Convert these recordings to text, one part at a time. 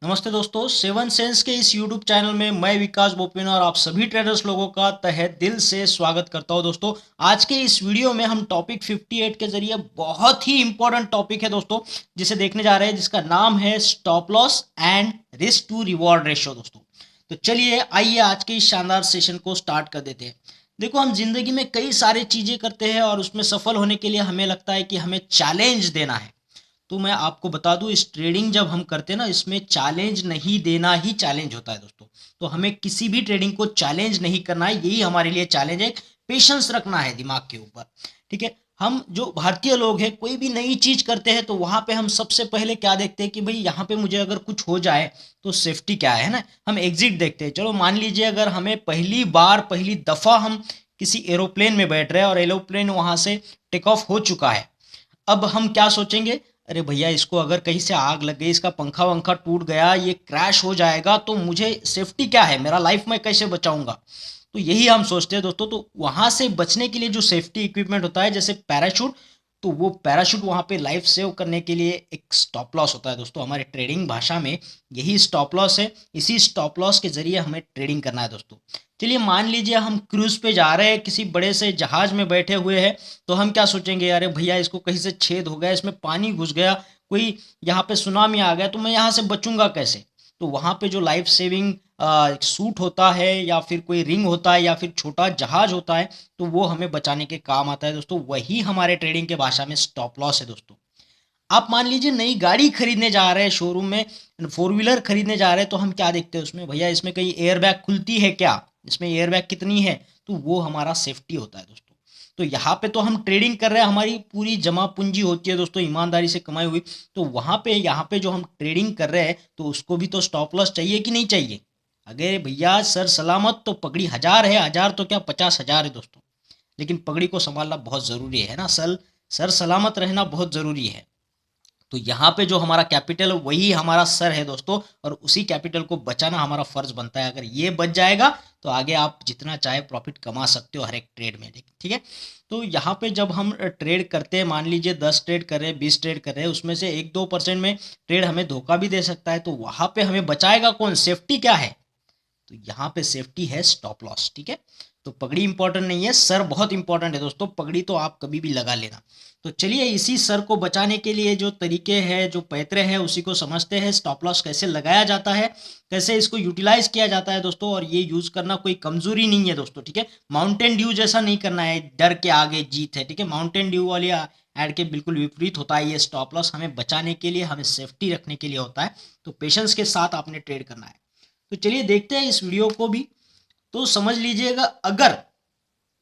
नमस्ते दोस्तों, seven sense के इस यूट्यूब चैनल में मैं विकास बोपिन और आप सभी ट्रेडर्स लोगों का तहे दिल से स्वागत करता हूं। दोस्तों, आज के इस वीडियो में हम टॉपिक 58 के जरिए बहुत ही इंपॉर्टेंट टॉपिक है दोस्तों, जिसे देखने जा रहे हैं, जिसका नाम है stop loss and risk to reward ratio. दोस्तों, तो चलिए आइए आज के इस शानदार सेशन को स्टार्ट कर देते हैं। देखो, हम जिंदगी में कई सारी चीजें करते हैं और उसमें सफल होने के लिए हमें लगता है कि हमें चैलेंज देना है। तो मैं आपको बता दूं, इस ट्रेडिंग जब हम करते हैं ना, इसमें चैलेंज नहीं देना ही चैलेंज होता है दोस्तों। तो हमें किसी भी ट्रेडिंग को चैलेंज नहीं करना है, यही हमारे लिए चैलेंज है। पेशेंस रखना है दिमाग के ऊपर, ठीक है। हम जो भारतीय लोग हैं, कोई भी नई चीज करते हैं तो वहां पे हम सबसे पहले क्या देखते हैं कि भाई यहाँ पे मुझे अगर कुछ हो जाए तो सेफ्टी क्या है ना। हम एग्जिट देखते हैं। चलो मान लीजिए, अगर हमें पहली बार पहली दफा हम किसी एरोप्लेन में बैठ रहे हैं और एरोप्लेन वहां से टेक ऑफ हो चुका है, अब हम क्या सोचेंगे? अरे भैया, इसको अगर कहीं से आग लग गई, इसका पंखा वंखा टूट गया, ये क्रैश हो जाएगा, तो मुझे सेफ्टी क्या है, मेरा लाइफ मैं कैसे बचाऊंगा? तो यही हम सोचते हैं दोस्तों। तो वहां से बचने के लिए जो सेफ्टी इक्विपमेंट होता है, जैसे पैराशूट, तो वो पैराशूट वहां पे लाइफ सेव करने के लिए एक स्टॉप लॉस होता है दोस्तों। हमारे ट्रेडिंग भाषा में यही स्टॉप लॉस है। इसी स्टॉप लॉस के जरिए हमें ट्रेडिंग करना है दोस्तों। चलिए मान लीजिए हम क्रूज पे जा रहे हैं, किसी बड़े से जहाज में बैठे हुए हैं, तो हम क्या सोचेंगे? अरे भैया, इसको कहीं से छेद हो गया, इसमें पानी घुस गया, कोई यहाँ पे सुनामी आ गया, तो मैं यहाँ से बचूंगा कैसे? तो वहां पे जो लाइफ सेविंग सूट होता है, या फिर कोई रिंग होता है, या फिर छोटा जहाज होता है, तो वो हमें बचाने के काम आता है दोस्तों। वही हमारे ट्रेडिंग के भाषा में स्टॉप लॉस है दोस्तों। आप मान लीजिए नई गाड़ी खरीदने जा रहे हैं, शोरूम में फोर व्हीलर खरीदने जा रहे हैं, तो हम क्या देखते हैं उसमें? भैया, इसमें कहीं एयर बैग खुलती है क्या, इसमें एयर बैग कितनी है? तो वो हमारा सेफ्टी होता है दोस्तों। तो यहाँ पे तो हम ट्रेडिंग कर रहे हैं, हमारी पूरी जमा पूंजी होती है दोस्तों, ईमानदारी से कमाई हुई। तो वहां पे यहाँ पे जो हम ट्रेडिंग कर रहे हैं, तो उसको भी तो स्टॉप लॉस चाहिए कि नहीं चाहिए? अगर भैया सर सलामत, तो पगड़ी 1000 है, 1000 तो क्या 50,000 है दोस्तों। लेकिन पगड़ी को संभालना बहुत जरूरी है ना। सर सर सलामत रहना बहुत जरूरी है। तो यहाँ पे जो हमारा कैपिटल है, वही हमारा सर है दोस्तों, और उसी कैपिटल को बचाना हमारा फर्ज बनता है। अगर ये बच जाएगा तो आगे आप जितना चाहे प्रॉफिट कमा सकते हो हर एक ट्रेड में, ठीक है। तो यहाँ पे जब हम ट्रेड करते हैं, मान लीजिए 10 ट्रेड कर रहे हैं, 20 ट्रेड कर रहे हैं, उसमें से 1-2% में ट्रेड हमें धोखा भी दे सकता है, तो वहां पे हमें बचाएगा कौन? सेफ्टी क्या है? तो यहाँ पे सेफ्टी है स्टॉप लॉस, ठीक है। तो पगड़ी इंपॉर्टेंट नहीं है, सर बहुत इंपॉर्टेंट है दोस्तों। पगड़ी तो आप कभी भी लगा लेना। तो चलिए, इसी सर को बचाने के लिए जो तरीके हैं, जो पैतरे हैं, उसी को समझते हैं। स्टॉप लॉस कैसे लगाया जाता है, कैसे इसको यूटिलाइज किया जाता है दोस्तों। और ये यूज करना कोई कमजोरी नहीं है दोस्तों, ठीक है। माउंटेन ड्यू जैसा नहीं करना है, डर के आगे जीत है, ठीक है। माउंटेन ड्यू वाली एड के बिल्कुल विपरीत होता है ये स्टॉप लॉस। हमें बचाने के लिए, हमें सेफ्टी रखने के लिए होता है। तो पेशेंस के साथ आपने ट्रेड करना है। तो चलिए देखते हैं इस वीडियो को भी। तो समझ लीजिएगा, अगर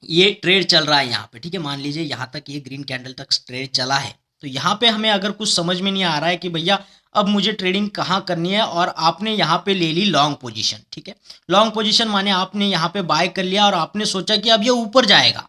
ये ट्रेड चल रहा है यहाँ पे, ठीक है, मान लीजिए यहाँ तक ये ग्रीन कैंडल तक ट्रेड चला है, तो यहाँ पे हमें अगर कुछ समझ में नहीं आ रहा है कि भैया अब मुझे ट्रेडिंग कहाँ करनी है, और आपने यहाँ पे ले ली लॉन्ग पोजीशन, ठीक है। लॉन्ग पोजीशन माने आपने यहाँ पे बाय कर लिया और आपने सोचा कि अब ये ऊपर जाएगा,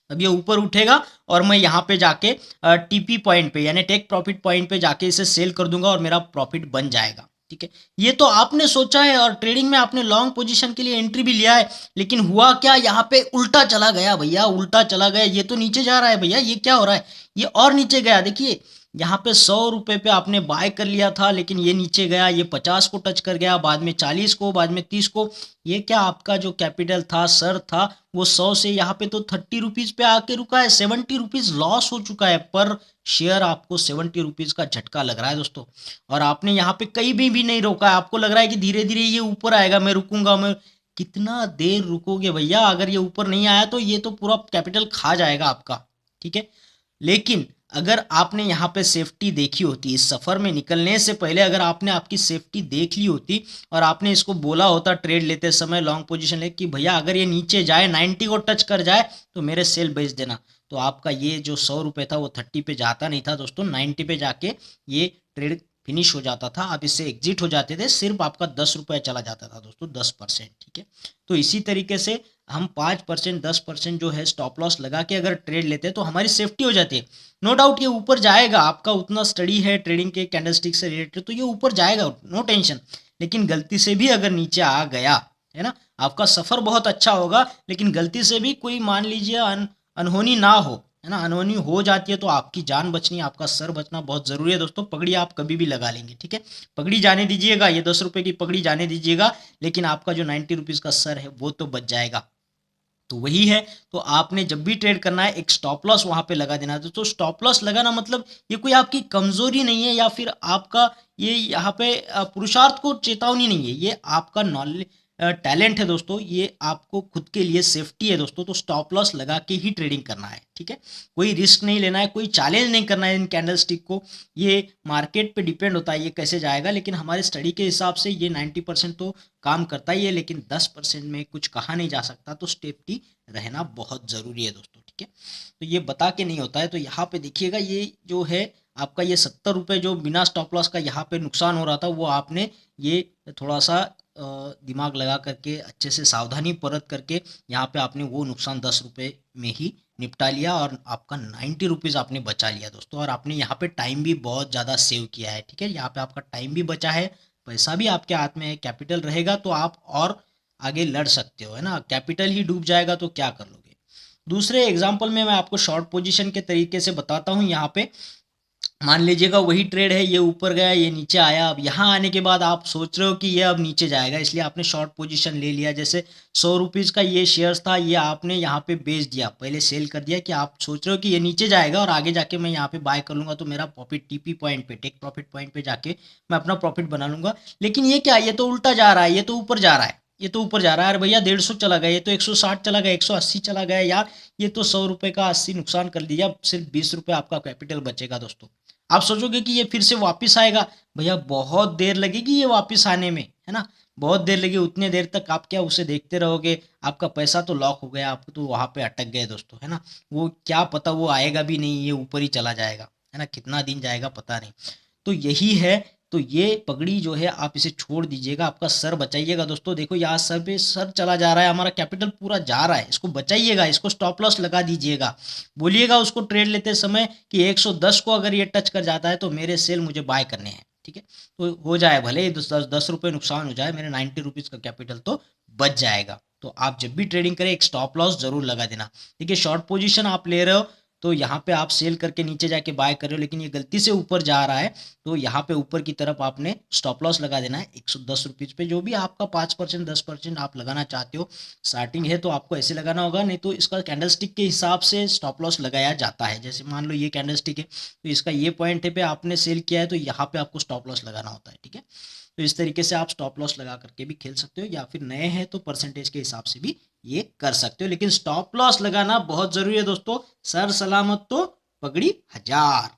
अब ये ऊपर उठेगा, और मैं यहाँ पे जाके टीपी पॉइंट पे, यानी टेक प्रॉफिट पॉइंट पे जाके इसे सेल कर दूंगा और मेरा प्रॉफिट बन जाएगा, ठीक है। ये तो आपने सोचा है, और ट्रेडिंग में आपने लॉन्ग पोजीशन के लिए एंट्री भी लिया है। लेकिन हुआ क्या? यहाँ पे उल्टा चला गया भैया, उल्टा चला गया। ये तो नीचे जा रहा है भैया, ये क्या हो रहा है? ये और नीचे गया। देखिए, यहाँ पे 100 रुपए पे आपने बाय कर लिया था, लेकिन ये नीचे गया, ये 50 को टच कर गया, बाद में 40 को, बाद में 30 को। ये क्या, आपका जो कैपिटल था, सर था, वो 100 से यहाँ पे तो 30 रुपीज पे आके रुका है। 70 रुपीज लॉस हो चुका है पर शेयर। आपको 70 रुपीज का झटका लग रहा है दोस्तों। और आपने यहाँ पे कहीं भी नहीं रोका है। आपको लग रहा है कि धीरे धीरे ये ऊपर आएगा, मैं रुकूंगा। मैं कितना देर रुकोगे भैया? अगर ये ऊपर नहीं आया तो ये तो पूरा कैपिटल खा जाएगा आपका, ठीक है। लेकिन अगर आपने यहाँ पे सेफ्टी देखी होती, इस सफर में निकलने से पहले अगर आपने आपकी सेफ्टी देख ली होती, और आपने इसको बोला होता ट्रेड लेते समय, लॉन्ग पोजीशन ले, कि भैया अगर ये नीचे जाए, 90 को टच कर जाए, तो मेरे सेल बेच देना, तो आपका ये जो 100 रुपये था वो 30 पे जाता नहीं था दोस्तों, 90 पे जाके ये ट्रेड फिनिश हो जाता था। आप इससे एग्जिट हो जाते थे, सिर्फ आपका 10 रुपये चला जाता था दोस्तों, 10%, ठीक है। तो इसी तरीके से हम 5%, 10% जो है स्टॉप लॉस लगा के अगर ट्रेड लेते हैं, तो हमारी सेफ्टी हो जाती है। नो डाउट ये ऊपर जाएगा, आपका उतना स्टडी है ट्रेडिंग के कैंडलस्टिक से रिलेटेड, तो ये ऊपर जाएगा, नो टेंशन। लेकिन गलती से भी अगर नीचे आ गया, है ना, आपका सफर बहुत अच्छा होगा, लेकिन गलती से भी कोई मान लीजिए अनहोनी ना हो, है ना, अनहोनी हो जाती है तो आपकी जान बचनी, आपका सर बचना बहुत ज़रूरी है दोस्तों। पगड़ी आप कभी भी लगा लेंगे, ठीक है, पगड़ी जाने दीजिएगा, ये 10 रुपये की पगड़ी जाने दीजिएगा, लेकिन आपका जो 90 रुपीज़ का सर है वो तो बच जाएगा। तो वही है, तो आपने जब भी ट्रेड करना है एक स्टॉप लॉस वहां पे लगा देना है। तो स्टॉप लॉस लगाना मतलब ये कोई आपकी कमजोरी नहीं है या फिर आपका ये यहाँ पे पुरुषार्थ को चेतावनी नहीं है, ये आपका नॉलेज टैलेंट है दोस्तों, ये आपको खुद के लिए सेफ्टी है दोस्तों। तो स्टॉप लॉस लगा के ही ट्रेडिंग करना है, ठीक है, कोई रिस्क नहीं लेना है, कोई चैलेंज नहीं करना है इन कैंडल स्टिक को। ये मार्केट पे डिपेंड होता है ये कैसे जाएगा, लेकिन हमारे स्टडी के हिसाब से ये 90% तो काम करता ही है, लेकिन 10% में कुछ कहा नहीं जा सकता। तो सेफ्टी रहना बहुत ज़रूरी है दोस्तों, ठीक है। तो ये बता के नहीं होता है। तो यहाँ पे देखिएगा ये जो है आपका ये 70 रुपये जो बिना स्टॉप लॉस का यहाँ पे नुकसान हो रहा था, वो आपने ये थोड़ा सा दिमाग लगा करके अच्छे से सावधानी परत करके यहाँ पे आपने वो नुकसान 10 रुपये में ही निपटा लिया और आपका 90 रुपीज़ आपने बचा लिया दोस्तों। और आपने यहाँ पे टाइम भी बहुत ज़्यादा सेव किया है, ठीक है, यहाँ पे आपका टाइम भी बचा है, पैसा भी आपके हाथ में है, कैपिटल रहेगा तो आप और आगे लड़ सकते हो, है ना। कैपिटल ही डूब जाएगा तो क्या कर लोगे। दूसरे एग्जांपल में मैं आपको शॉर्ट पोजीशन के तरीके से बताता हूँ। यहाँ पे मान लीजिएगा वही ट्रेड है, ये ऊपर गया, ये नीचे आया, अब यहाँ आने के बाद आप सोच रहे हो कि ये अब नीचे जाएगा, इसलिए आपने शॉर्ट पोजीशन ले लिया। जैसे 100 रुपीज़ का ये शेयर्स था, ये आपने यहाँ पे बेच दिया, पहले सेल कर दिया कि आप सोच रहे हो कि ये नीचे जाएगा और आगे जाके मैं यहाँ पे बाय कर लूँगा तो मेरा प्रॉफिट टीपी पॉइंट पे, टेक प्रॉफिट पॉइंट पे जाके मैं अपना प्रॉफिट बना लूँगा। लेकिन ये क्या, ये तो उल्टा जा रहा है, ये तो ऊपर जा रहा है, ये तो ऊपर जा रहा है। अरे भैया 150 चला गया, ये तो 160 चला गया, 180 चला गया यार, ये तो 100 रुपये का 80 नुकसान कर दिया, सिर्फ 20 रुपये आपका कैपिटल बचेगा दोस्तों। आप सोचोगे कि ये फिर से वापस आएगा, भैया बहुत देर लगेगी ये वापस आने में, है ना, बहुत देर लगी। उतने देर तक आप क्या उसे देखते रहोगे, आपका पैसा तो लॉक हो गया, आप तो वहाँ पे अटक गए दोस्तों, है ना। वो क्या पता वो आएगा भी नहीं, ये ऊपर ही चला जाएगा, है ना, कितना दिन जाएगा पता नहीं। तो यही है, तो ये पगड़ी जो है आप इसे छोड़ दीजिएगा, आपका सर बचाइएगा दोस्तों। देखो यहाँ सर पे सर चला जा रहा है, हमारा कैपिटल पूरा जा रहा है, इसको बचाइएगा, इसको स्टॉप लॉस लगा दीजिएगा। बोलिएगा उसको ट्रेड लेते समय कि 110 को अगर ये टच कर जाता है तो मेरे सेल मुझे बाय करने हैं, ठीक है। तो हो जाए भले ही 10 रुपये नुकसान हो जाए, मेरे 90 रुपीज़ का कैपिटल तो बच जाएगा। तो आप जब भी ट्रेडिंग करें एक स्टॉप लॉस जरूर लगा देना। देखिए शॉर्ट पोजीशन आप ले रहे हो तो यहाँ पे आप सेल करके नीचे जाके बाय कर रहे हो, लेकिन ये गलती से ऊपर जा रहा है, तो यहाँ पे ऊपर की तरफ आपने स्टॉप लॉस लगा देना है 110 रुपीज़ पे। जो भी आपका 5% 10% आप लगाना चाहते हो, स्टार्टिंग है तो आपको ऐसे लगाना होगा, नहीं तो इसका कैंडल स्टिक के हिसाब से स्टॉप लॉस लगाया जाता है। जैसे मान लो ये कैंडल स्टिक है तो इसका ये पॉइंट है पे आपने सेल किया है, तो यहाँ पे आपको स्टॉप लॉस लगाना होता है, ठीक है। तो इस तरीके से आप स्टॉप लॉस लगा करके भी खेल सकते हो, या फिर नए हैं तो परसेंटेज के हिसाब से भी ये कर सकते हो, लेकिन स्टॉप लॉस लगाना बहुत जरूरी है दोस्तों। सर सलामत तो पगड़ी हजार।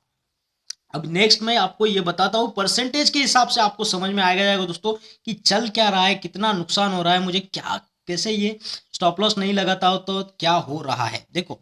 अब नेक्स्ट मैं आपको ये बताता हूँ, परसेंटेज के हिसाब से आपको समझ में आएगा जाएगा दोस्तों कि चल क्या रहा है, कितना नुकसान हो रहा है मुझे, क्या कैसे ये स्टॉप लॉस नहीं लगाता हो तो क्या हो रहा है। देखो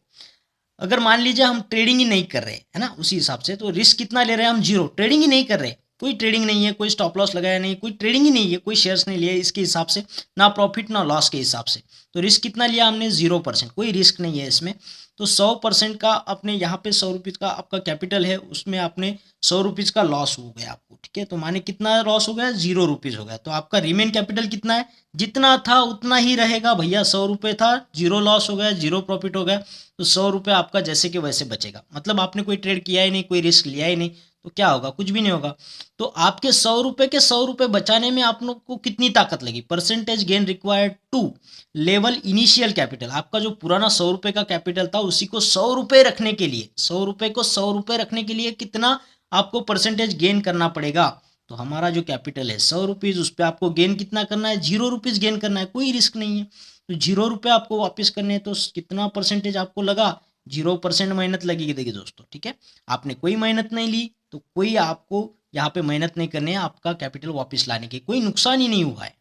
अगर मान लीजिए हम ट्रेडिंग ही नहीं कर रहे, है ना, उसी हिसाब से तो रिस्क कितना ले रहे हैं हम, जीरो, ट्रेडिंग ही नहीं कर रहे, कोई ट्रेडिंग नहीं है, कोई स्टॉप लॉस लगाया नहीं, कोई ट्रेडिंग ही नहीं है, कोई शेयर्स नहीं लिया इसके हिसाब से, ना प्रॉफिट ना लॉस के हिसाब से, तो रिस्क कितना लिया हमने 0%, कोई रिस्क नहीं है इसमें। तो 100% का अपने यहाँ पे 100 रुपीज़ का आपका कैपिटल है, उसमें आपने 100 रुपीज़ का लॉस हो गया आपको, ठीक है, तो माने कितना लॉस हो गया, 0 रुपीज़ हो गया। तो आपका रिमेन कैपिटल कितना है, जितना था उतना ही रहेगा भैया, 100 रुपये था, 0 लॉस हो गया, 0 प्रॉफिट हो गया, तो 100 रुपये आपका जैसे कि वैसे बचेगा। मतलब आपने कोई ट्रेड किया ही नहीं, कोई रिस्क लिया ही नहीं, तो क्या होगा, कुछ भी नहीं होगा। तो आपके 100 रुपये के 100 रुपये बचाने में आप लोग को कितनी ताकत लगी, percentage gain required to level initial capital, आपका जो पुराना 100 रुपये का कैपिटल था उसी को 100 रुपये रखने के लिए, 100 रुपये को 100 रुपये रखने के लिए कितना आपको परसेंटेज गेन करना पड़ेगा। तो हमारा जो कैपिटल है 100 रुपीज़, उस पर आपको गेन कितना करना है, 0 रुपीज़ गेन करना है, कोई रिस्क नहीं है। तो 0 रुपये आपको वापस करने हैं, तो कितना परसेंटेज आपको लगा, 0% मेहनत लगेगी। देखिए दोस्तों, ठीक है, आपने कोई मेहनत नहीं ली तो कोई आपको यहाँ पे मेहनत नहीं करनी है, आपका कैपिटल वापस लाने की कोई नुकसान ही नहीं हुआ है।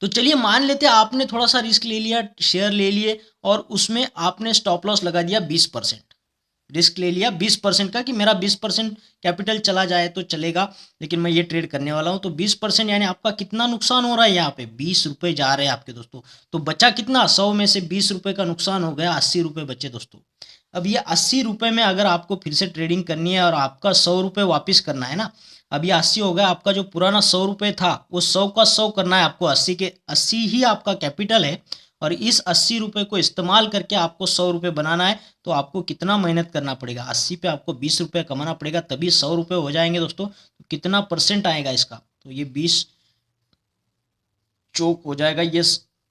तो चलिए मान लेते हैं आपने थोड़ा सा रिस्क ले लिया, शेयर ले लिए और उसमें आपने स्टॉप लॉस लगा दिया 20%, रिस्क ले लिया 20% का कि मेरा 20% कैपिटल चला जाए तो चलेगा, लेकिन मैं ये ट्रेड करने वाला हूँ। तो 20% यानी आपका कितना नुकसान हो रहा है, यहाँ पे 20 रुपये जा रहे हैं आपके दोस्तों। तो बचा कितना, 100 में से 20 रुपये का नुकसान हो गया, 80 रुपये बचे दोस्तों। अब ये 80 रुपये में अगर आपको फिर से ट्रेडिंग करनी है और आपका 100 रुपये वापिस करना है ना, अब ये 80 हो गया, आपका जो पुराना 100 रुपये था वो 100 का 100 करना है आपको, 80 के 80 ही आपका कैपिटल है और इस 80 रुपये को इस्तेमाल करके आपको 100 रुपये बनाना है, तो आपको कितना मेहनत करना पड़ेगा? 80 पे आपको 20 रुपये कमाना पड़ेगा, तभी 100 रुपये हो जाएंगे दोस्तों। तो कितना परसेंट आएगा इसका? तो ये 20 चौक हो जाएगा, ये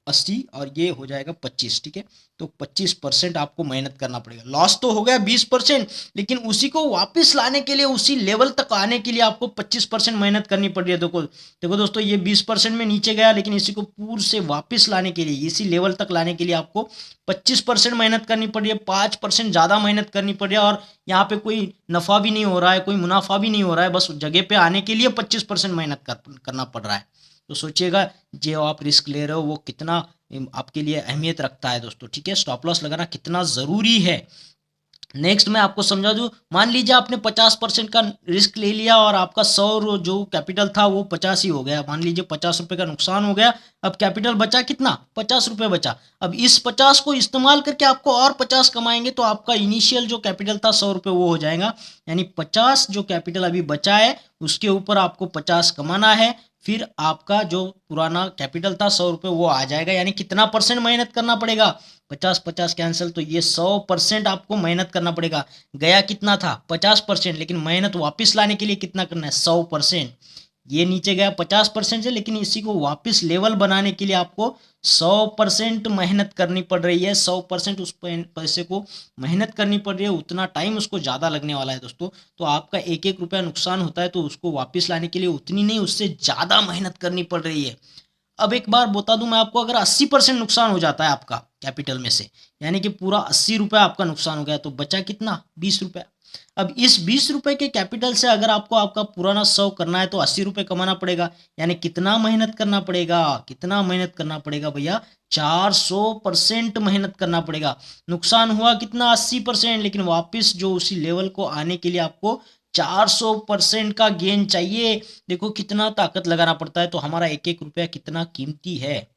80 और ये हो जाएगा 25, ठीक है। तो 25% आपको मेहनत करना पड़ेगा। लॉस तो हो गया 20%, लेकिन उसी को वापस लाने के लिए, उसी लेवल तक आने के लिए आपको 25% मेहनत करनी पड़ रही है। देखो देखो दोस्तों, ये 20% में नीचे गया, लेकिन इसी को पूर्ण से वापस लाने के लिए, इसी लेवल तक लाने के लिए आपको 25% मेहनत करनी पड़ रही है, 5% ज़्यादा मेहनत करनी पड़ रही है। और यहाँ पे कोई नफ़ा भी नहीं हो रहा है, कोई मुनाफा भी नहीं हो रहा है, बस जगह पे आने के लिए 25% मेहनत करना पड़ रहा है। तो सोचिएगा जो आप रिस्क ले रहे हो वो कितना आपके लिए अहमियत रखता है दोस्तों, ठीक है। स्टॉप लॉस लगाना कितना ज़रूरी है। नेक्स्ट मैं आपको समझा दूं, मान लीजिए आपने 50% का रिस्क ले लिया और आपका 100 जो कैपिटल था वो 50 ही हो गया। मान लीजिए 50 रुपये का नुकसान हो गया, अब कैपिटल बचा कितना? 50 रुपये बचा। अब इस 50 को इस्तेमाल करके आपको और 50 कमाएंगे, तो आपका इनिशियल जो कैपिटल था 100 रुपये वो हो जाएगा। यानी 50 जो कैपिटल अभी बचा है उसके ऊपर आपको 50 कमाना है, फिर आपका जो पुराना कैपिटल था 100 रुपये वो आ जाएगा। यानी कितना परसेंट मेहनत करना पड़ेगा? 50-50 कैंसिल, तो ये 100% आपको मेहनत करना पड़ेगा। गया कितना था? 50%, लेकिन मेहनत वापस लाने के लिए कितना करना है? 100%। ये नीचे गया 50% से, लेकिन इसी को वापस लेवल बनाने के लिए आपको 100% मेहनत करनी पड़ रही है। 100% उस पैसे को मेहनत करनी पड़ रही है, उतना टाइम उसको ज़्यादा लगने वाला है दोस्तों। तो आपका 1-1 रुपया नुकसान होता है, तो उसको वापस लाने के लिए उतनी नहीं, उससे ज़्यादा मेहनत करनी पड़ रही है। अब एक बार बता दूं मैं आपको, अगर 80% नुकसान हो जाता है आपका कैपिटल में से, यानी कि पूरा 80 रुपये आपका नुकसान हो गया, तो बचा कितना? 20 रुपये। अब इस 20 रुपये के कैपिटल से अगर आपको आपका पुराना 100 करना है तो 80 रुपये कमाना पड़ेगा। यानी कितना मेहनत करना पड़ेगा? कितना मेहनत करना पड़ेगा भैया? 400% मेहनत करना पड़ेगा। नुकसान हुआ कितना? 80%, लेकिन वापस जो उसी लेवल को आने के लिए आपको 400% का गेन चाहिए। देखो कितना ताकत लगाना पड़ता है। तो हमारा 1-1 रुपया कितना कीमती है।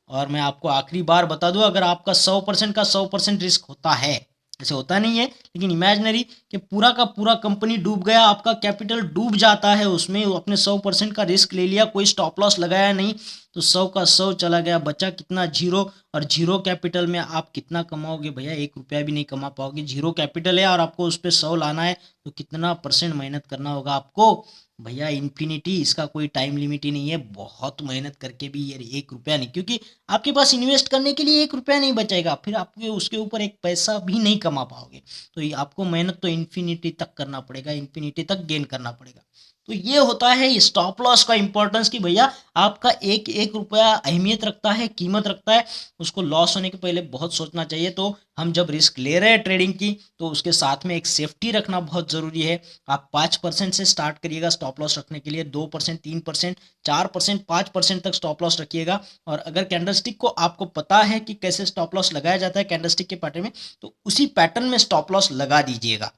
और मैं आपको आखिरी बार बता दूं, अगर आपका 100% का 100% रिस्क होता है, ऐसे होता नहीं है, लेकिन इमेजिनरी कि पूरा का पूरा कंपनी डूब गया, आपका कैपिटल डूब जाता है उसमें, अपने 100% का रिस्क ले लिया, कोई स्टॉप लॉस लगाया नहीं, तो 100 का 100 चला गया, बचा कितना? 0। और 0 कैपिटल में आप कितना कमाओगे भैया? 1 रुपया भी नहीं कमा पाओगे। 0 कैपिटल है और आपको उस पर 100 लाना है, तो कितना परसेंट मेहनत करना होगा आपको भैया? इन्फिनिटी। इसका कोई टाइम लिमिट ही नहीं है। बहुत मेहनत करके भी ये 1 रुपया नहीं, क्योंकि आपके पास इन्वेस्ट करने के लिए 1 रुपया नहीं बचेगा, फिर आपके उसके ऊपर एक पैसा भी नहीं कमा पाओगे। तो ये आपको मेहनत तो इन्फिनिटी तक करना पड़ेगा, इन्फिनिटी तक गेन करना पड़ेगा। तो ये होता है स्टॉप लॉस का इंपॉर्टेंस, कि भैया आपका 1-1 रुपया अहमियत रखता है, कीमत रखता है। उसको लॉस होने के पहले बहुत सोचना चाहिए। तो हम जब रिस्क ले रहे हैं ट्रेडिंग की, तो उसके साथ में एक सेफ्टी रखना बहुत ज़रूरी है। आप 5% से स्टार्ट करिएगा स्टॉप लॉस रखने के लिए, 2%, 3%, 4%, 5% तक स्टॉप लॉस रखिएगा। और अगर कैंडलस्टिक को आपको पता है कि कैसे स्टॉप लॉस लगाया जाता है कैंडलस्टिक के पैटर्न में, तो उसी पैटर्न में स्टॉप लॉस लगा दीजिएगा।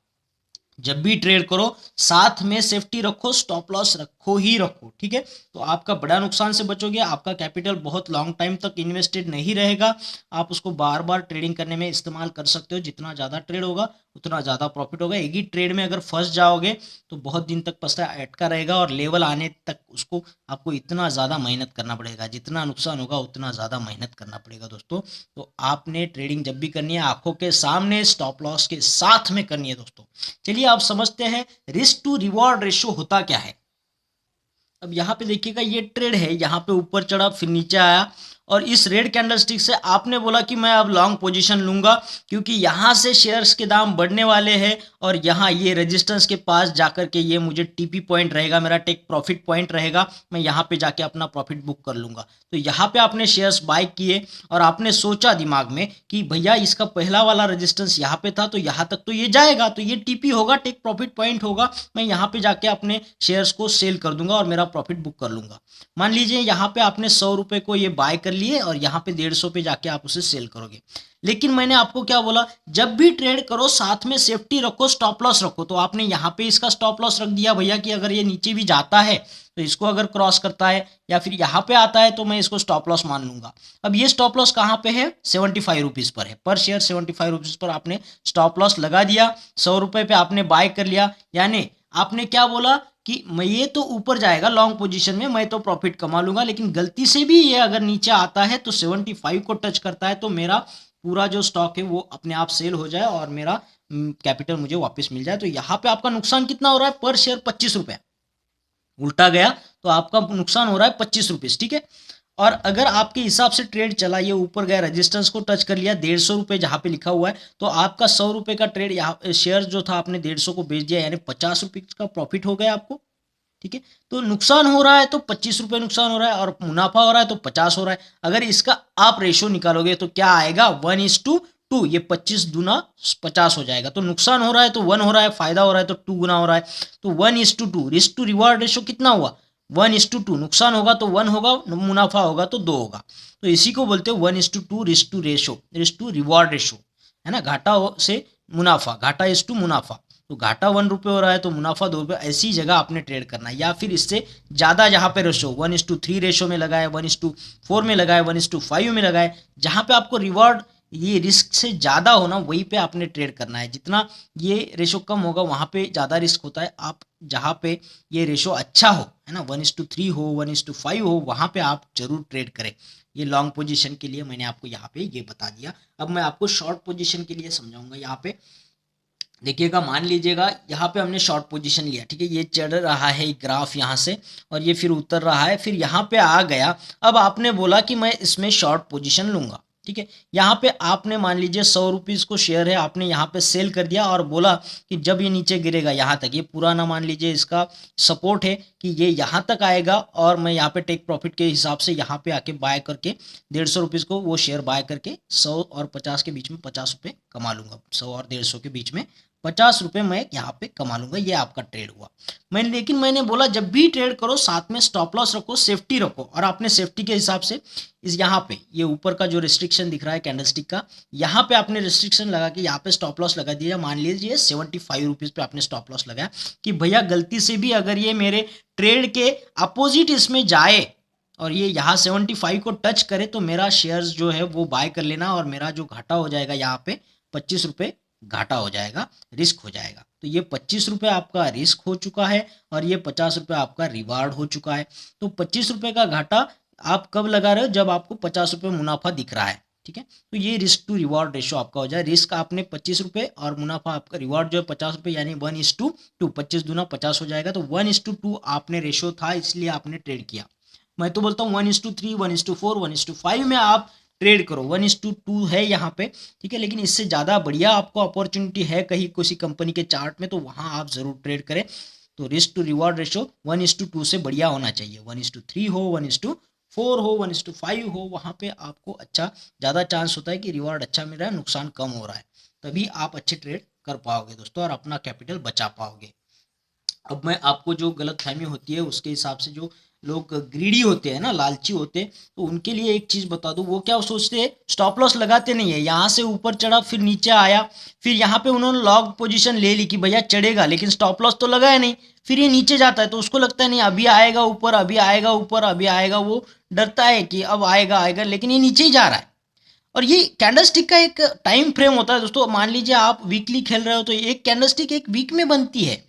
जब भी ट्रेड करो साथ में सेफ्टी रखो, स्टॉप लॉस रखो ही रखो, ठीक है। तो आपका बड़ा नुकसान से बचोगे, आपका कैपिटल बहुत लॉन्ग टाइम तक इन्वेस्टेड नहीं रहेगा, आप उसको बार बार ट्रेडिंग करने में इस्तेमाल कर सकते हो। जितना ज़्यादा ट्रेड होगा उतना ज़्यादा प्रॉफिट होगा। एक ही ट्रेड में अगर फंस जाओगे तो बहुत दिन तक पैसा अटका रहेगा, और लेवल आने तक उसको आपको इतना ज़्यादा मेहनत करना पड़ेगा। जितना नुकसान होगा उतना ज़्यादा मेहनत करना पड़ेगा दोस्तों। तो आपने ट्रेडिंग जब भी करनी है आंखों के सामने स्टॉप लॉस के साथ में करनी है दोस्तों। चलिए आप समझते हैं रिस्क टू रिवॉर्ड रेशियो होता क्या है। अब यहाँ पे देखिएगा, ये ट्रेड है, यहाँ पे ऊपर चढ़ा फिर नीचे आया, और इस रेड कैंडलस्टिक से आपने बोला कि मैं अब लॉन्ग पोजीशन लूंगा, क्योंकि यहाँ से शेयर्स के दाम बढ़ने वाले हैं, और यहाँ ये रेजिस्टेंस के पास जाकर के ये मुझे टीपी पॉइंट रहेगा, मेरा टेक प्रॉफिट पॉइंट रहेगा, मैं यहाँ पे जाके अपना प्रॉफिट बुक कर लूंगा। तो यहाँ पे आपने शेयर्स बाय किए और आपने सोचा दिमाग में कि भैया इसका पहला वाला रेजिस्टेंस यहाँ पे था, तो यहाँ तक तो ये जाएगा, तो ये टीपी होगा, टेक प्रॉफिट पॉइंट होगा, मैं यहाँ पे जाके अपने शेयर्स को सेल कर दूंगा और मेरा प्रॉफिट बुक कर लूंगा। मान लीजिए यहाँ पे आपने 100 रुपये को ये बाय कर लिए, और यहाँ पे 150 पे जाके आप उसे सेल करोगे। लेकिन मैंने आपको क्या बोला, जब भी ट्रेड करो साथ में सेफ्टी रखो, स्टॉप लॉस रखो। तो आपने यहाँ पे इसका स्टॉप लॉस रख दिया भैया कि अगर ये नीचे भी जाता है तो इसको अगर क्रॉस करता है या फिर यहाँ पे आता है तो मैं इसको स्टॉप लॉस मान लूंगा। अब ये स्टॉप लॉस कहाँ पे है? 75 रुपीज़ पर है, पर शेयर 75 रुपीज़ पर आपने स्टॉप लॉस लगा दिया। 100 रुपये पे आपने बाय कर लिया, यानी आपने क्या बोला कि मैं ये तो ऊपर जाएगा लॉन्ग पोजीशन में, मैं तो प्रॉफिट कमा लूंगा, लेकिन गलती से भी ये अगर नीचे आता है तो 75 को टच करता है तो मेरा पूरा जो स्टॉक है वो अपने आप सेल हो जाए और मेरा कैपिटल मुझे वापस मिल जाए। तो यहाँ पे आपका नुकसान कितना हो रहा है, पर शेयर 25 रुपये उल्टा गया तो आपका नुकसान हो रहा है 25 रुपीज, ठीक है। और अगर आपके हिसाब से ट्रेड चला, ये ऊपर गया, रेजिस्टेंस को टच कर लिया 150 रुपये जहां पे लिखा हुआ है, तो आपका 100 रुपये का ट्रेड यहाँ शेयर जो था आपने 150 को बेच दिया, यानी 50 रुपये का प्रॉफिट हो गया आपको, ठीक है। तो नुकसान हो रहा है तो 25 रुपये नुकसान हो रहा है और मुनाफा हो रहा है तो 50 हो रहा है। अगर इसका आप रेशो निकालोगे तो क्या आएगा, 1:2, ये 25 दूना 50 हो जाएगा। तो नुकसान हो रहा है तो 1 हो रहा है, फायदा हो रहा है तो 2 गुना हो रहा है। तो 1:2, रिस्क टू रिवार्ड रेशो कितना हुआ, 1:2। नुकसान होगा तो 1 होगा, मुनाफा होगा तो 2 होगा। तो इसी को बोलते हैं 1:2 risk to ratio, risk to reward ratio, है ना। घाटा से मुनाफा, घाटा इज टू मुनाफा, तो घाटा 1 रुपये हो रहा है तो मुनाफा 2 रुपये, ऐसी जगह आपने ट्रेड करना है। या फिर इससे ज़्यादा जहाँ पे रेशो 1:3 रेशो में लगाए, 1:4 में लगाए, 1:5 में लगाए, जहाँ पे आपको रिवॉर्ड ये रिस्क से ज़्यादा होना वहीं पे आपने ट्रेड करना है। जितना ये रेशो कम होगा वहाँ पे ज़्यादा रिस्क होता है। आप जहाँ पे ये रेशो अच्छा हो, है ना, 1:3 हो, 1:5 हो, वहाँ पे आप जरूर ट्रेड करें। ये लॉन्ग पोजीशन के लिए मैंने आपको यहाँ पे ये बता दिया। अब मैं आपको शॉर्ट पोजीशन के लिए समझाऊंगा। यहाँ पे देखिएगा, मान लीजिएगा यहाँ पे हमने शॉर्ट पोजीशन लिया, ठीक है, ये चढ़ रहा है ग्राफ यहाँ से और ये फिर उतर रहा है, फिर यहाँ पे आ गया। अब आपने बोला कि मैं इसमें शॉर्ट पोजीशन लूंगा, ठीक है। यहाँ पे आपने मान लीजिए 100 रुपीज़ को शेयर है, आपने यहाँ पे सेल कर दिया और बोला कि जब ये नीचे गिरेगा यहाँ तक, ये पुराना मान लीजिए इसका सपोर्ट है कि ये यहाँ तक आएगा और मैं यहाँ पे टेक प्रॉफिट के हिसाब से यहाँ पे आके बाय करके 150 रुपीज़ को वो शेयर बाय करके 100 और 50 के बीच में 50 रुपये कमा लूंगा। 100 और 150 के बीच में 50 रुपये मैं यहाँ पे कमा लूंगा। ये आपका ट्रेड हुआ। लेकिन मैंने बोला जब भी ट्रेड करो साथ में स्टॉप लॉस रखो, सेफ्टी रखो, और आपने सेफ्टी के हिसाब से इस यहाँ पे ये ऊपर का जो रिस्ट्रिक्शन दिख रहा है कैंडलस्टिक का, यहाँ पे आपने रिस्ट्रिक्शन लगा के यहाँ पे स्टॉप लॉस लगा दिया। मान लीजिए 75 रुपीज़ पे आपने स्टॉप लॉस लगाया कि भैया गलती से भी अगर ये मेरे ट्रेड के अपोजिट इसमें जाए और ये यहाँ 75 को टच करे तो मेरा शेयर्स जो है वो बाय कर लेना और मेरा जो घाटा हो जाएगा यहाँ पे 25 रुपये घाटा हो जाएगा, रिस्क हो जाएगा। तो ये 25 रुपये आपका रिस्क हो चुका है और ये 50 रुपये आपका रिवार्ड हो चुका है। तो 25 रुपये का घाटा आप कब लगा रहे हो, जब आपको 50 रुपये मुनाफा दिख रहा है, ठीक है। तो ये रिस्क टू रिवार्ड रेशो आपका हो जाए। रिस्क आपने 25 रुपये और मुनाफा आपका रिवार्ड जो है 50 रुपये, यानी 1:2, 25 दूना 50 हो जाएगा। तो 1:2 आपने रेशो था इसलिए आपने ट्रेड किया। मैं तो बोलता हूँ 1:3, 1:4, 1:5 में आप ट्रेड करो। 1:2 है यहाँ पे, ठीक है, लेकिन इससे ज़्यादा बढ़िया आपको अपॉर्चुनिटी है कहीं किसी कंपनी के चार्ट में, तो वहाँ आप ज़रूर ट्रेड करें। तो रिस्क टू रिवॉर्ड रेशो 1:2 से बढ़िया होना चाहिए। 1:3 हो, 1:4 हो, 1:5 हो, वहाँ पे आपको अच्छा ज़्यादा चांस होता है कि रिवॉर्ड अच्छा मिल रहा है, नुकसान कम हो रहा है, तभी आप अच्छे ट्रेड कर पाओगे दोस्तों और अपना कैपिटल बचा पाओगे। अब मैं आपको जो गलतफहमी होती है उसके हिसाब से, जो लोग ग्रीडी होते हैं ना, लालची होते हैं, तो उनके लिए एक चीज़ बता दूं। वो क्या सोचते हैं, स्टॉप लॉस लगाते नहीं है, यहाँ से ऊपर चढ़ा फिर नीचे आया, फिर यहाँ पे उन्होंने लॉन्ग पोजीशन ले ली कि भैया चढ़ेगा, लेकिन स्टॉप लॉस तो लगाया नहीं, फिर ये नीचे जाता है तो उसको लगता है नहीं अभी आएगा ऊपर, अभी आएगा ऊपर, अभी आएगा, वो डरता है कि अब आएगा आएगा, लेकिन ये नीचे ही जा रहा है। और ये कैंडलस्टिक का एक टाइम फ्रेम होता है दोस्तों। मान लीजिए आप वीकली खेल रहे हो तो एक कैंडलस्टिक एक वीक में बनती है,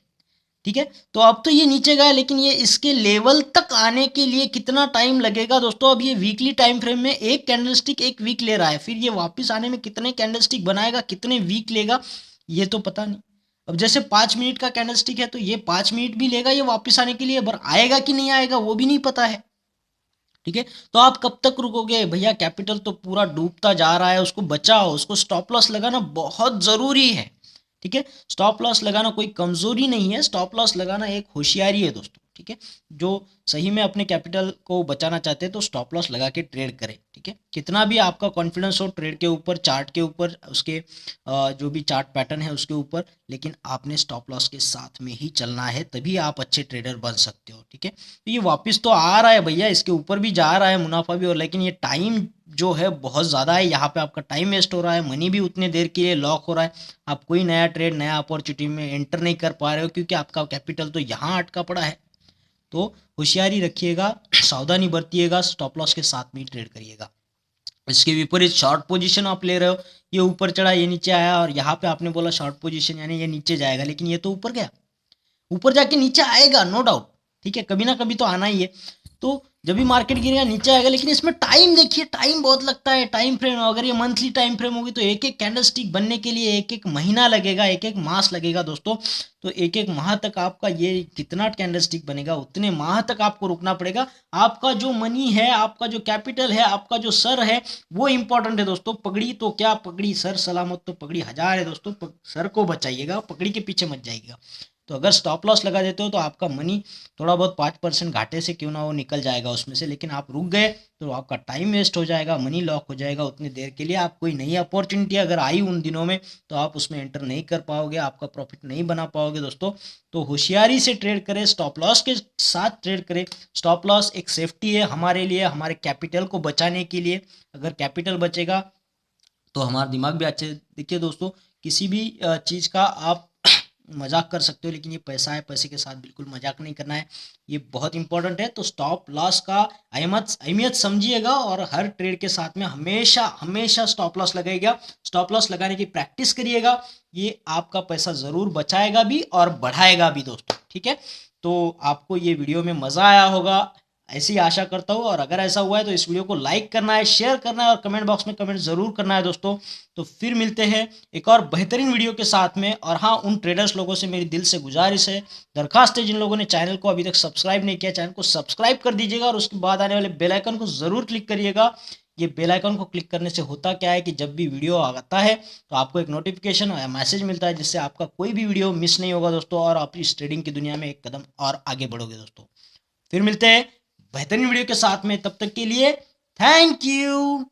ठीक है। तो अब तो ये नीचे गया, लेकिन ये इसके लेवल तक आने के लिए कितना टाइम लगेगा दोस्तों। अब ये वीकली टाइम फ्रेम में एक कैंडलस्टिक एक वीक ले रहा है, फिर ये वापस आने में कितने कैंडलस्टिक बनाएगा, कितने वीक लेगा, ये तो पता नहीं। अब जैसे 5 मिनट का कैंडलस्टिक है तो ये 5 मिनट भी लेगा ये वापस आने के लिए, पर आएगा कि नहीं आएगा वो भी नहीं पता है, ठीक है। तो आप कब तक रुकोगे भैया, कैपिटल तो पूरा डूबता जा रहा है, उसको बचाओ, उसको स्टॉप लॉस लगाना बहुत जरूरी है, ठीक है। स्टॉप लॉस लगाना कोई कमजोरी नहीं है, स्टॉप लॉस लगाना एक होशियारी है दोस्तों, ठीक है। जो सही में अपने कैपिटल को बचाना चाहते हैं तो स्टॉप लॉस लगा के ट्रेड करें, ठीक है। कितना भी आपका कॉन्फिडेंस हो ट्रेड के ऊपर, चार्ट के ऊपर, उसके जो भी चार्ट पैटर्न है उसके ऊपर, लेकिन आपने स्टॉप लॉस के साथ में ही चलना है, तभी आप अच्छे ट्रेडर बन सकते हो, ठीक है। तो ये वापस तो आ रहा है भैया, इसके ऊपर भी जा रहा है मुनाफा भी, और लेकिन ये टाइम जो है बहुत ज़्यादा है, यहाँ पे आपका टाइम वेस्ट हो रहा है, मनी भी उतने देर के लिए लॉक हो रहा है, आप कोई नया ट्रेड नया अपॉर्चुनिटी में एंटर नहीं कर पा रहे हो क्योंकि आपका कैपिटल तो यहाँ अटका पड़ा है। तो होशियारी रखिएगा, सावधानी बरतिएगा, स्टॉप लॉस के साथ में ट्रेड करिएगा। इसके विपरीत शॉर्ट पोजीशन आप ले रहे हो, ये ऊपर चढ़ा ये नीचे आया, और यहाँ पे आपने बोला शॉर्ट पोजीशन यानी ये नीचे जाएगा, लेकिन ये तो ऊपर गया, ऊपर जाके नीचे आएगा, नो डाउट, ठीक है, कभी ना कभी तो आना ही है। तो जब भी मार्केट गिरेगा नीचे आएगा, लेकिन इसमें टाइम देखिए, टाइम बहुत लगता है। टाइम फ्रेम अगर ये मंथली टाइम फ्रेम होगी तो एक एक कैंडल स्टिक बनने के लिए एक एक महीना लगेगा, एक एक मास लगेगा दोस्तों। तो एक एक माह तक आपका ये कितना कैंडल स्टिक बनेगा, उतने माह तक आपको रुकना पड़ेगा। आपका जो मनी है, आपका जो कैपिटल है, आपका जो सर है, वो इंपॉर्टेंट है दोस्तों। पगड़ी तो क्या पगड़ी, सर सलामत तो पगड़ी हजार है दोस्तों। सर को बचाइएगा, पगड़ी के पीछे मत जाइएगा। तो अगर स्टॉप लॉस लगा देते हो तो आपका मनी थोड़ा बहुत 5% घाटे से क्यों ना वो निकल जाएगा उसमें से, लेकिन आप रुक गए तो आपका टाइम वेस्ट हो जाएगा, मनी लॉक हो जाएगा उतनी देर के लिए। आप कोई नई अपॉर्चुनिटी अगर आई उन दिनों में तो आप उसमें एंटर नहीं कर पाओगे, आपका प्रॉफिट नहीं बना पाओगे दोस्तों। तो होशियारी से ट्रेड करें, स्टॉप लॉस के साथ ट्रेड करें। स्टॉप लॉस एक सेफ्टी है हमारे लिए, हमारे कैपिटल को बचाने के लिए। अगर कैपिटल बचेगा तो हमारा दिमाग भी अच्छे। देखिए दोस्तों, किसी भी चीज़ का आप मजाक कर सकते हो, लेकिन ये पैसा है, पैसे के साथ बिल्कुल मजाक नहीं करना है, ये बहुत इंपॉर्टेंट है। तो स्टॉप लॉस का अहमियत समझिएगा, और हर ट्रेड के साथ में हमेशा हमेशा स्टॉप लॉस लगाइएगा, स्टॉप लॉस लगाने की प्रैक्टिस करिएगा। ये आपका पैसा ज़रूर बचाएगा भी और बढ़ाएगा भी दोस्तों, ठीक है। तो आपको ये वीडियो में मज़ा आया होगा, ऐसी आशा करता हूँ। और अगर ऐसा हुआ है तो इस वीडियो को लाइक करना है, शेयर करना है, और कमेंट बॉक्स में कमेंट ज़रूर करना है दोस्तों। तो फिर मिलते हैं एक और बेहतरीन वीडियो के साथ में। और हाँ, उन ट्रेडर्स लोगों से मेरी दिल से गुजारिश है, दरखास्त है, जिन लोगों ने चैनल को अभी तक सब्सक्राइब नहीं किया, चैनल को सब्सक्राइब कर दीजिएगा, और उसके बाद आने वाले बेल आइकन को ज़रूर क्लिक करिएगा। ये बेल आइकन को क्लिक करने से होता क्या है कि जब भी वीडियो आता है तो आपको एक नोटिफिकेशन या मैसेज मिलता है, जिससे आपका कोई भी वीडियो मिस नहीं होगा दोस्तों, और आप इस ट्रेडिंग की दुनिया में एक कदम और आगे बढ़ोगे दोस्तों। फिर मिलते हैं बेहतरीन वीडियो के साथ में, तब तक के लिए थैंक यू।